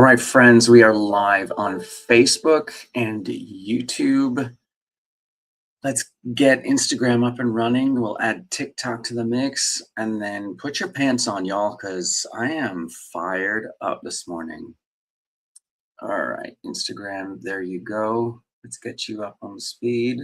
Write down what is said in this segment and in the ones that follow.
right, friends, we are live on Facebook and YouTube. Let's get Instagram up and running. We'll add TikTok to the mix and then put your pants on, y'all, because I am fired up this morning. All right, Instagram, there you go. Let's get you up on speed.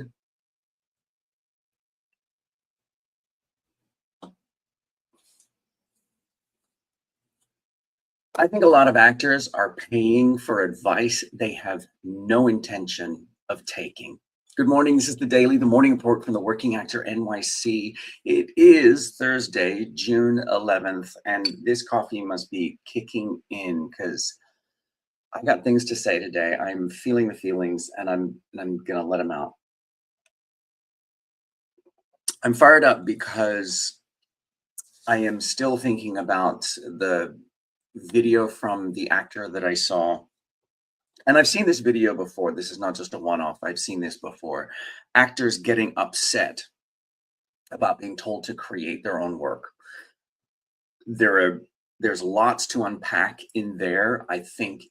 I think a lot of actors are paying for advice they have no intention of taking. Good morning. This is the Daily, the morning report from the Working Actor NYC. It is Thursday, June 11th, and this coffee must be kicking in because I got things to say today. I'm feeling the feelings, and I'm gonna let them out. I'm fired up because I am still thinking about the video from the actor that I saw. And I've seen this video before. This is not just a one-off. I've seen this before. Actors getting upset about being told to create their own work. There's lots to unpack in there. I think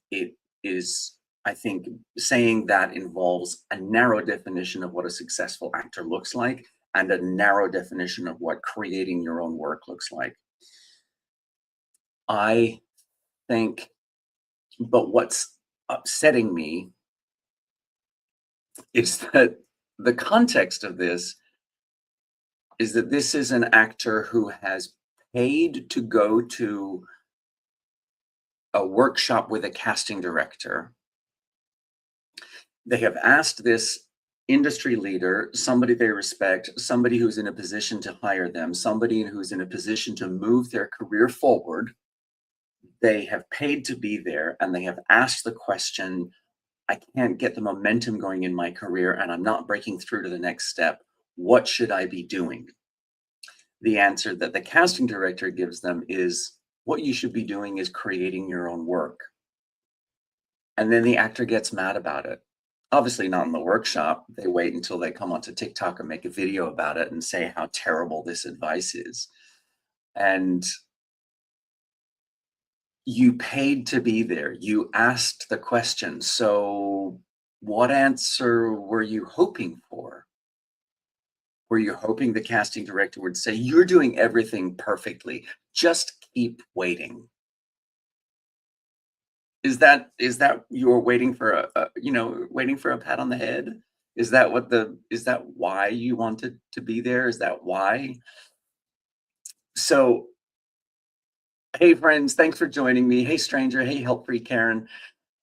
saying that involves a narrow definition of what a successful actor looks like and a narrow definition of what creating your own work looks like. I think, but what's upsetting me is that the context of this is that this is an actor who has paid to go to a workshop with a casting director. They have asked this industry leader, somebody they respect, somebody who's in a position to hire them, somebody who's in a position to move their career forward. They have paid to be there, and they have asked the question, I can't get the momentum going in my career and I'm not breaking through to the next step. What should I be doing? The answer that the casting director gives them is, what you should be doing is creating your own work. And then the actor gets mad about it. Obviously not in the workshop. They wait until they come onto TikTok and make a video about it and say how terrible this advice is. And you paid to be there. You asked the question. So what answer were you hoping for? Were you hoping the casting director would say, you're doing everything perfectly, just keep waiting? Is that you're waiting for waiting for a pat on the head? Is that why you wanted to be there? Is that why? So, hey friends, thanks for joining me. Hey stranger, hey help free Karen.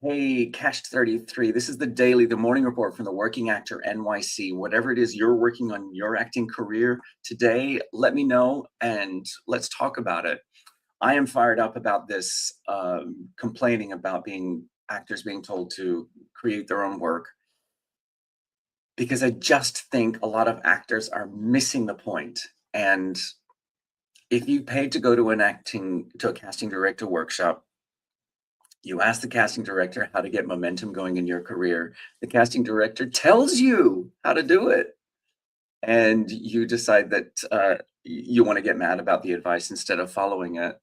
Hey, Cashed 33. This is the Daily, the morning report from the Working Actor NYC. Whatever it is you're working on your acting career today, let me know and let's talk about it. I am fired up about this, complaining about actors being told to create their own work, because I just think a lot of actors are missing the point. And if you paid to go to a casting director workshop, you ask the casting director how to get momentum going in your career. The casting director tells you how to do it. And you decide that you want to get mad about the advice instead of following it.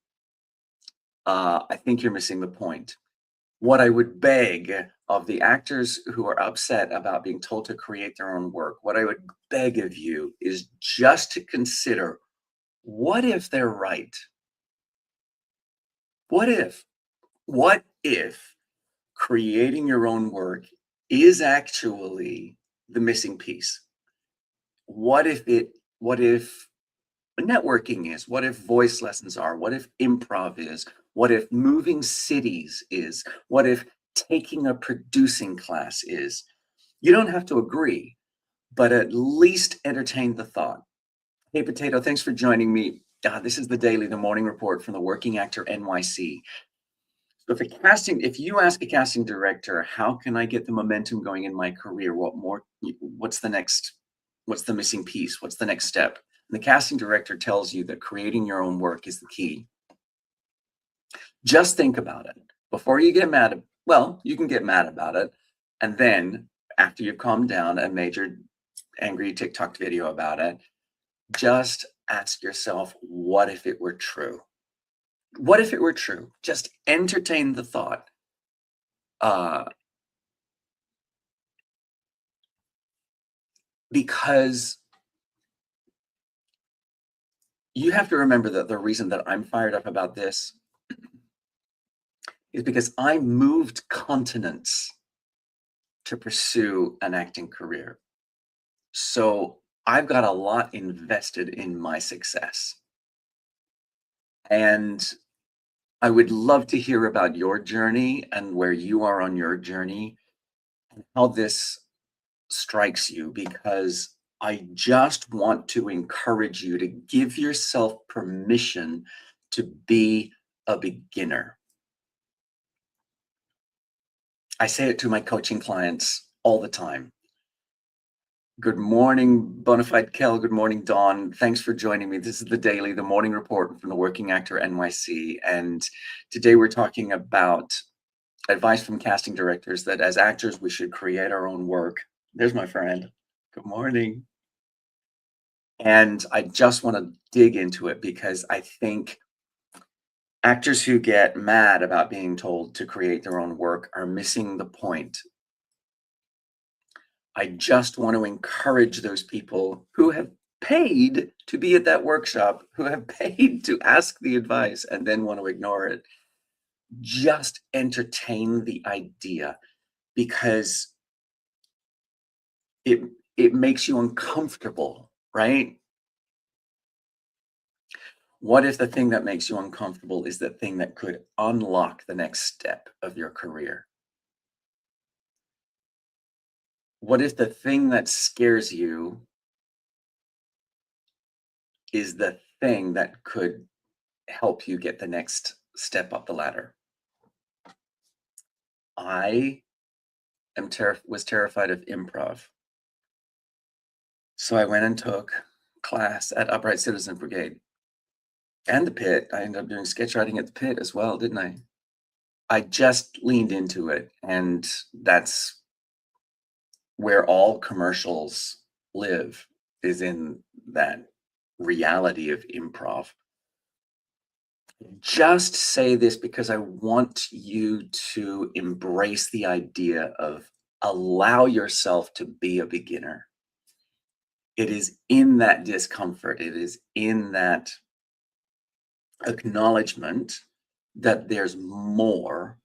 I think you're missing the point. What I would beg of the actors who are upset about being told to create their own work, what I would beg of you is just to consider, what if they're right? What if creating your own work is actually the missing piece? What if networking is? What if voice lessons are? What if improv is? What if moving cities is? What if taking a producing class is? You don't have to agree, but at least entertain the thought. Hey, Potato, thanks for joining me. This is the Daily, the morning report from the Working Actor NYC. So if you ask a casting director, how can I get the momentum going in my career? What's the missing piece? What's the next step? And the casting director tells you that creating your own work is the key. Just think about it before you get mad. Well, you can get mad about it. And then after you've calmed down and made your angry TikTok video about it, just ask yourself, what if it were true? What if it were true? Just entertain the thought. uh, because you have to remember that the reason that I'm fired up about this is because I moved continents to pursue an acting career. So I've got a lot invested in my success. And I would love to hear about your journey and where you are on your journey, how this strikes you, because I just want to encourage you to give yourself permission to be a beginner. I say it to my coaching clients all the time. Good morning, Bonafide Kel. Good morning, Dawn. Thanks for joining me. This is the Daily, the morning report from the Working Actor NYC. And today we're talking about advice from casting directors that as actors, we should create our own work. There's my friend. Good morning. And I just want to dig into it because I think actors who get mad about being told to create their own work are missing the point. I just want to encourage those people who have paid to be at that workshop, who have paid to ask the advice and then want to ignore it. Just entertain the idea because it it makes you uncomfortable, right? What if the thing that makes you uncomfortable is the thing that could unlock the next step of your career? What if the thing that scares you is the thing that could help you get the next step up the ladder? I was terrified of improv. So I went and took class at Upright Citizen Brigade and the Pit. I ended up doing sketch writing at the Pit as well, didn't I? I just leaned into it, and that's where all commercials live, is in that reality of improv. Just say this because I want you to embrace the idea of allow yourself to be a beginner. It is in that discomfort, it is in that acknowledgement that there's more,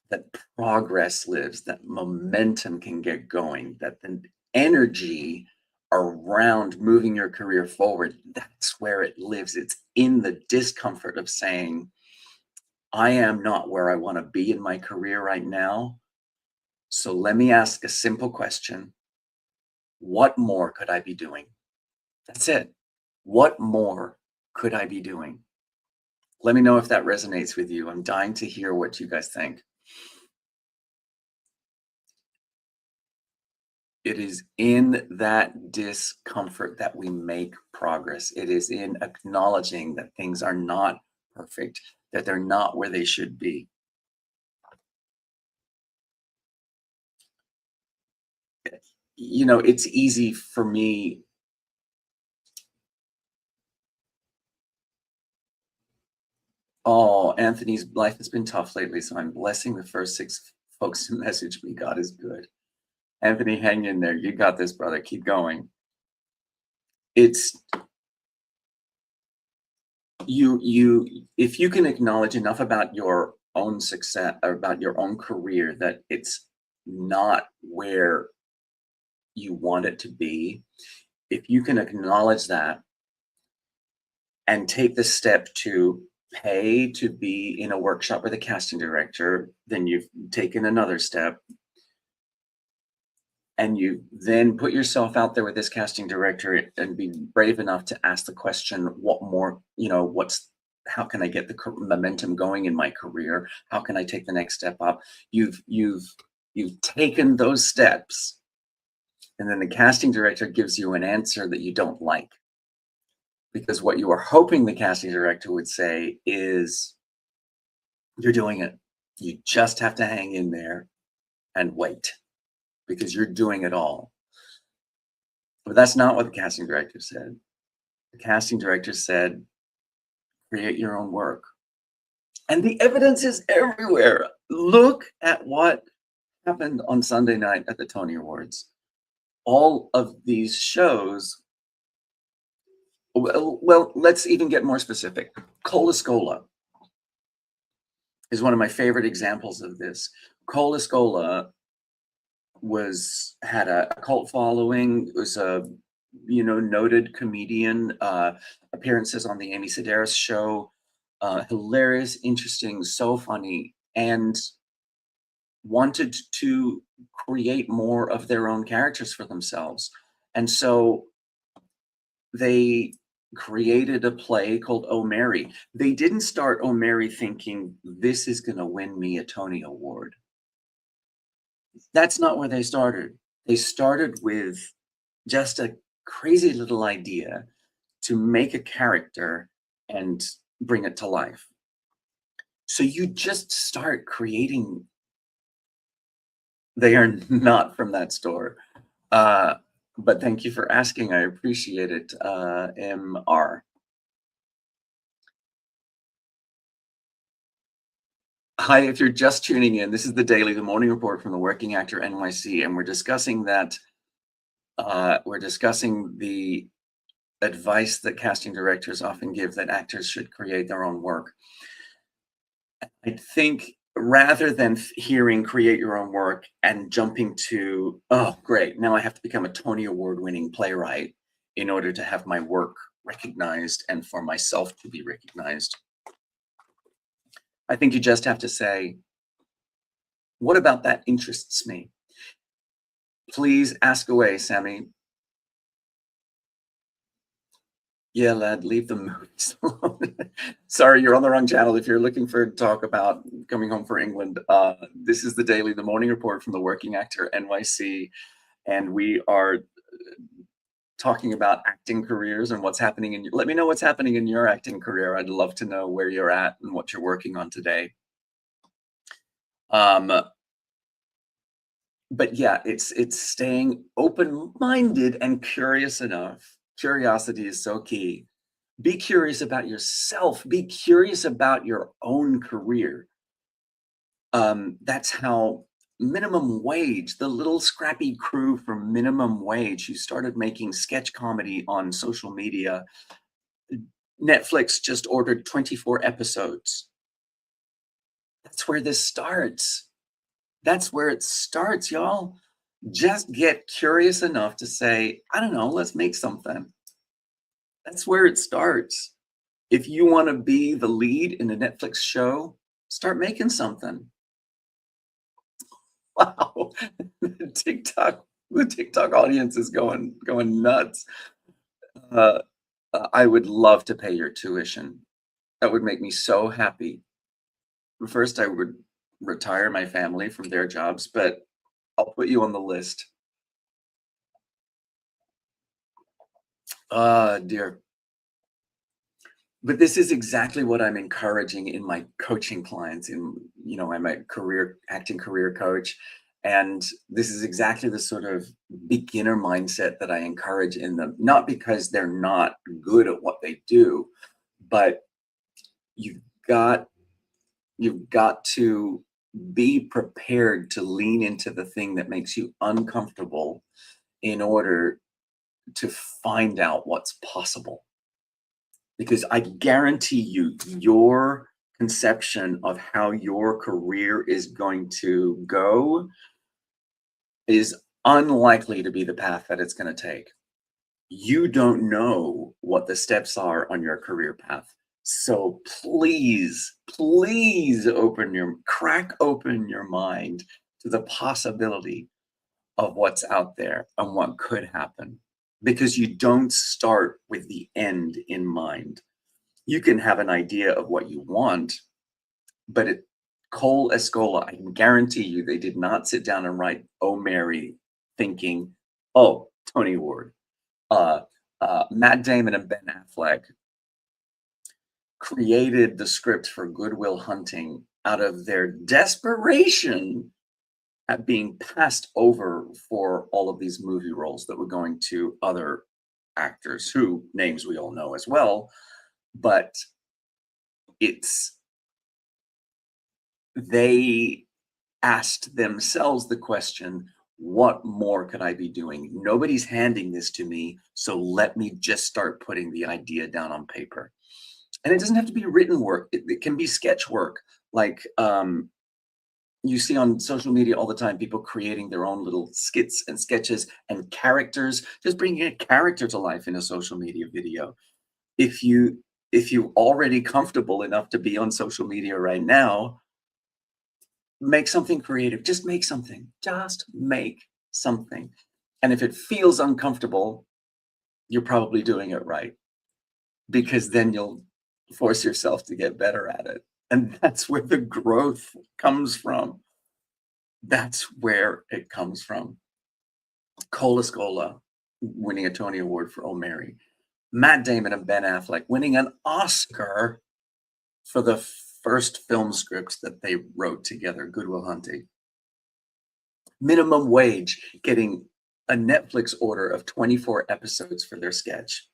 that progress lives, that momentum can get going, that the energy around moving your career forward, that's where it lives. It's in the discomfort of saying, I am not where I want to be in my career right now. So let me ask a simple question. What more could I be doing? That's it. What more could I be doing? Let me know if that resonates with you. I'm dying to hear what you guys think. It is in that discomfort that we make progress. It is in acknowledging that things are not perfect, that they're not where they should be. You know, it's easy for me. Oh, Anthony's life has been tough lately, so I'm blessing the first 6 folks who message me. God is good. Anthony, hang in there. You got this, brother. Keep going. It's if you can acknowledge enough about your own success or about your own career that it's not where you want it to be, if you can acknowledge that and take the step to pay to be in a workshop with a casting director, then you've taken another step. And you then put yourself out there with this casting director and be brave enough to ask the question, what more, how can I get the momentum going in my career? How can I take the next step up? You've taken those steps, and then the casting director gives you an answer that you don't like. Because what you are hoping the casting director would say is, you're doing it. You just have to hang in there and wait because you're doing it all. But that's not what the casting director said. The casting director said, create your own work. And the evidence is everywhere. Look at what happened on Sunday night at the Tony Awards. All of these shows, well, let's even get more specific. Cola Scola is one of my favorite examples of this. Cola Scola had a cult following. It was a noted comedian. Appearances on the Amy Sedaris show. Hilarious, interesting, so funny, and wanted to create more of their own characters for themselves. And so they created a play called Oh Mary. They didn't start Oh Mary thinking this is going to win me a Tony Award. That's not where they started. They started with just a crazy little idea to make a character and bring it to life. So you just start creating. They are not from that store. But thank you for asking. I appreciate it, MR. Hi, if you're just tuning in, this is the Daily, the morning report from the Working Actor NYC, and we're discussing the advice that casting directors often give that actors should create their own work. I think rather than hearing create your own work and jumping to, oh, great, now I have to become a Tony Award winning playwright in order to have my work recognized and for myself to be recognized. I think you just have to say, what about that interests me? Please ask away, Sammy. Yeah, lad, leave the movies alone. Sorry, you're on the wrong channel. If you're looking for talk about coming home for England, this is the Daily, the morning report from the Working Actor NYC, and we are talking about acting careers and what's happening in. Let me know what's happening in your acting career. I'd love to know where you're at and what you're working on today. But yeah, it's staying open-minded and curious enough. Curiosity is so key. Be curious about yourself. Be curious about your own career. That's how minimum wage, the little scrappy crew from minimum wage who started making sketch comedy on social media. Netflix just ordered 24 episodes. That's where this starts. That's where it starts, y'all. Just get curious enough to say, I don't know, let's make something. That's where it starts. If you want to be the lead in a Netflix show, start making something. Wow. The TikTok audience is going nuts. I would love to pay your tuition. That would make me so happy. First, I would retire my family from their jobs, but I'll put you on the list. Dear. But this is exactly what I'm encouraging in my coaching clients. I'm a acting career coach, and this is exactly the sort of beginner mindset that I encourage in them. Not because they're not good at what they do, but you've got to be prepared to lean into the thing that makes you uncomfortable in order to find out what's possible. Because I guarantee you, your conception of how your career is going to go is unlikely to be the path that it's going to take. You don't know what the steps are on your career path. So please, please crack open your mind to the possibility of what's out there and what could happen. Because you don't start with the end in mind. You can have an idea of what you want, but Cole Escola, I can guarantee you they did not sit down and write Oh Mary thinking, oh, Tony Award. Matt Damon and Ben Affleck created the script for Good Will Hunting out of their desperation at being passed over for all of these movie roles that were going to other actors who names we all know as well. But it's they asked themselves the question, what more could I be doing? Nobody's handing this to me, so let me just start putting the idea down on paper. And it doesn't have to be written work. It can be sketch work. Like you see on social media all the time, people creating their own little skits and sketches and characters, just bringing a character to life in a social media video. If you if you already comfortable enough to be on social media right now, make something creative. Just make something. Just make something. And if it feels uncomfortable, you're probably doing it right, because then you'll force yourself to get better at it. And that's where the growth comes from. That's where it comes from. Cola Scola winning a Tony Award for Oh Mary. Matt Damon and Ben Affleck winning an Oscar for the first film script that they wrote together, Good Will Hunting. Minimum Wage getting a Netflix order of 24 episodes for their sketch.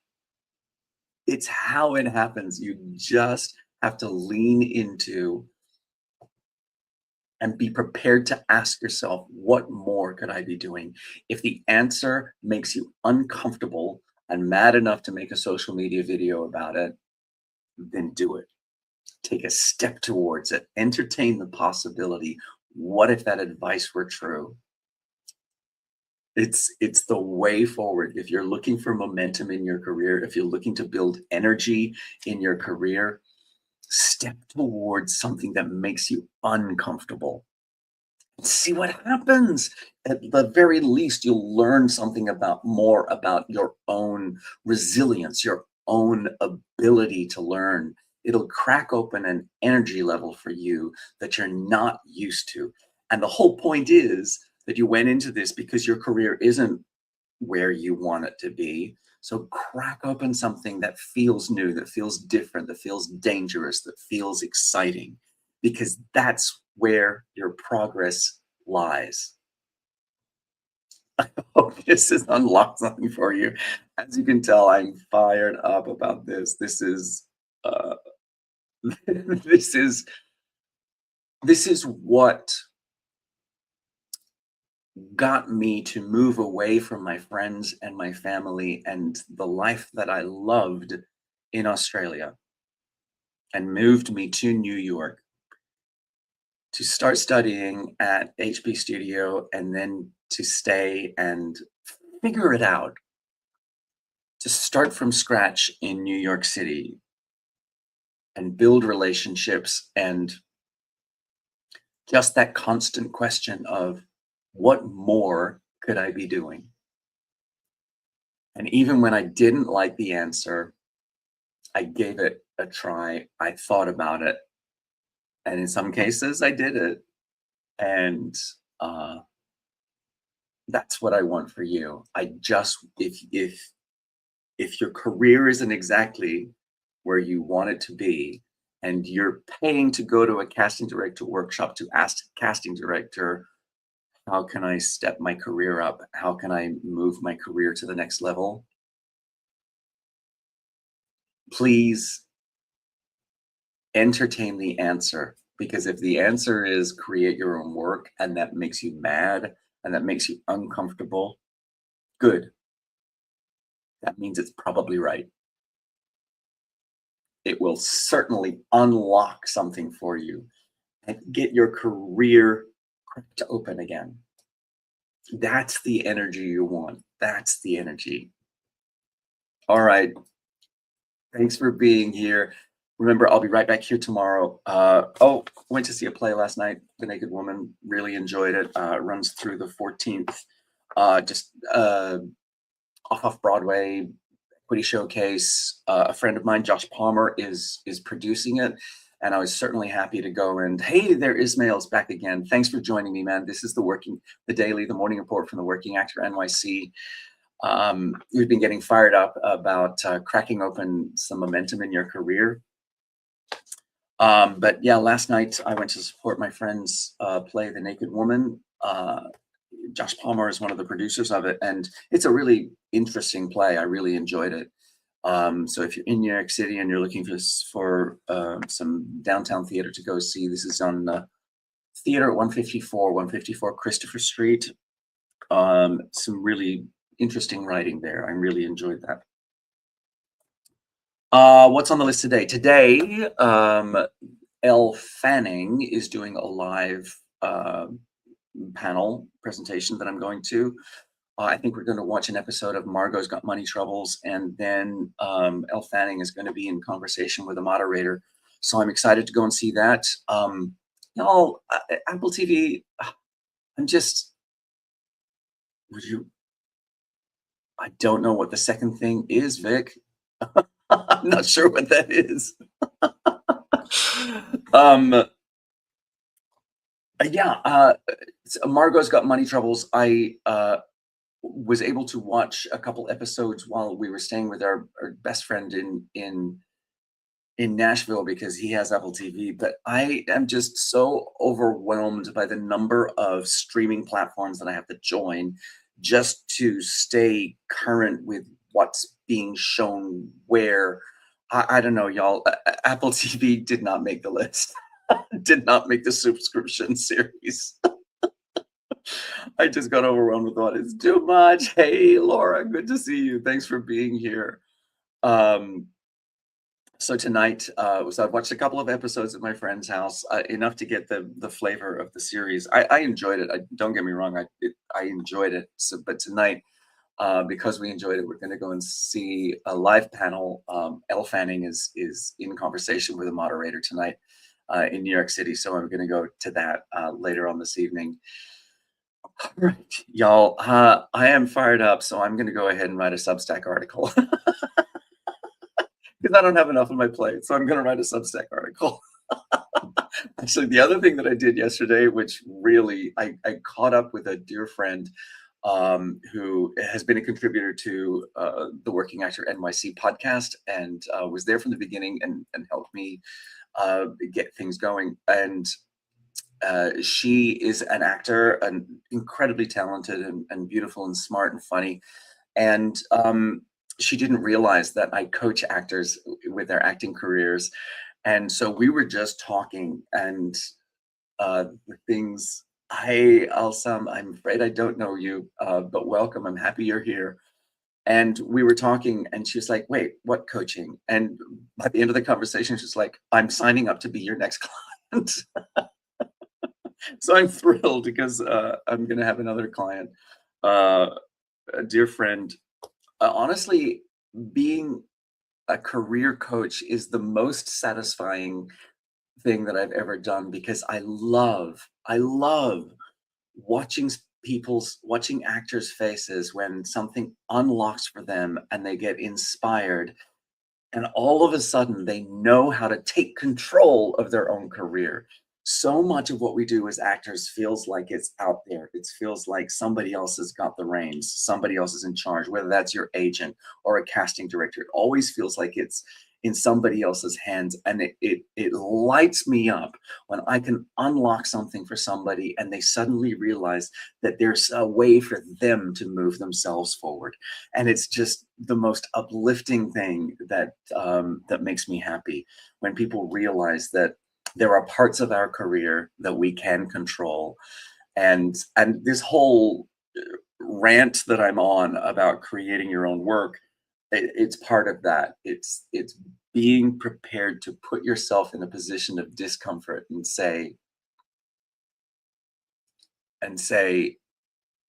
It's how it happens. You just have to lean into and be prepared to ask yourself, what more could I be doing? If the answer makes you uncomfortable and mad enough to make a social media video about it, then do it. Take a step towards it. Entertain the possibility. What if that advice were true? It's the way forward. If you're looking for momentum in your career, if you're looking to build energy in your career, step towards something that makes you uncomfortable. See what happens. At the very least, you'll learn something about more about your own resilience, your own ability to learn. It'll crack open an energy level for you that you're not used to. And the whole point is that you went into this because your career isn't where you want it to be. So crack open something that feels new, that feels different, that feels dangerous, that feels exciting, because that's where your progress lies. Hope this has unlocked something for you. As you can tell, I'm fired up about this. This is uh, this is this is what got me to move away from my friends and my family and the life that I loved in Australia, and moved me to New York to start studying at HP Studio, and then to stay and figure it out, to start from scratch in New York City and build relationships, and just that constant question of, what more could I be doing? And even when I didn't like the answer, I gave it a try. I thought about it. And in some cases, I did it. And uh, that's what I want for you. I just, if your career isn't exactly where you want it to be, and you're paying to go to a casting director workshop to ask casting director, how can I step my career up? How can I move my career to the next level? Please entertain the answer, because if the answer is create your own work and that makes you mad and that makes you uncomfortable, good. That means it's probably right. It will certainly unlock something for you and get your career cracked open again. That's the energy you want. That's the energy. All right. Thanks for being here. Remember, I'll be right back here tomorrow. Oh, went to see a play last night, The Naked Woman. Really enjoyed it. It runs through the 14th. Just off Broadway, equity showcase. A friend of mine, Josh Palmer, is producing it, and I was certainly happy to go. And hey, there Ismail's back again. Thanks for joining me, man. This is the morning report from the Working Actor NYC. We've been getting fired up about cracking open some momentum in your career. But yeah, last night I went to support my friend's play, The Naked Woman. Josh Palmer is one of the producers of it, and it's a really interesting play. I really enjoyed it. So if you're in New York City and you're looking for some downtown theater to go see, this is on theater at 154 Christopher Street. Some really interesting writing there. I really enjoyed that. What's on the list today? Today, Elle Fanning is doing a live panel presentation that I'm going to. I think we're going to watch an episode of Margot's Got Money Troubles, and then Elle Fanning is going to be in conversation with a moderator. So I'm excited to go and see that. Y'all, Apple TV, I'm just, would you, I don't know what the second thing is, Vic. I'm not sure what that is. um, yeah, Margot's Got Money Troubles. I was able to watch a couple episodes while we were staying with our best friend in Nashville because he has Apple TV. But I am just so overwhelmed by the number of streaming platforms that I have to join just to stay current with what's being shown where. I don't know, y'all. Apple TV did not make the list. Did not make the subscription series. I just got overwhelmed with thought it's too much. Hey, Laura, good to see you. Thanks for being here. Um, so tonight, so I've watched a couple of episodes at my friend's house, enough to get the flavor of the series. I enjoyed it. Don't get me wrong, I enjoyed it. So, but tonight, because we enjoyed it, we're going to go and see a live panel. Elle Fanning is in conversation with a moderator tonight in New York City. So I'm going to go to that later on this evening. All right, y'all, I am fired up, so I'm going to go ahead and write a Substack article because I don't have enough on my plate. So I'm going to write a Substack article. Actually, the other thing that I did yesterday, which really I caught up with a dear friend who has been a contributor to the Working Actor NYC podcast and was there from the beginning and helped me get things going. And she is an actor, and incredibly talented and beautiful and smart and funny. And she didn't realize that I coach actors with their acting careers. And so we were just talking and the things. Hey, Alsam, I'm afraid I don't know you, but welcome. I'm happy you're here. And we were talking, and she was like, wait, what coaching? And by the end of the conversation, she's like, I'm signing up to be your next client. So I'm thrilled because I'm going to have another client, a dear friend. Honestly, being a career coach is the most satisfying thing that I've ever done because I love watching watching actors' faces when something unlocks for them and they get inspired and all of a sudden they know how to take control of their own career. So much of what we do as actors feels like it's out there. It feels like somebody else has got the reins, somebody else is in charge, whether that's your agent or a casting director. It always feels like it's in somebody else's hands. And it lights me up when I can unlock something for somebody and they suddenly realize that there's a way for them to move themselves forward. And it's just the most uplifting thing that that makes me happy when people realize that there are parts of our career that we can control. And this whole rant that I'm on about creating your own work, it's part of that. It's being prepared to put yourself in a position of discomfort and say,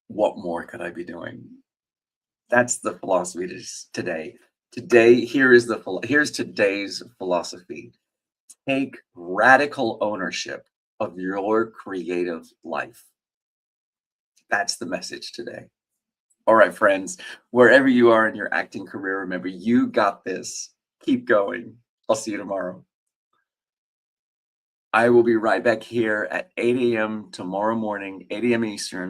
what more could I be doing? That's the philosophy today. Here's today's philosophy. Take radical ownership of your creative life. That's the message today. All right, friends, wherever you are in your acting career, remember, you got this. Keep going. I'll see you tomorrow. I will be right back here at 8 a.m. tomorrow morning, 8 a.m. Eastern.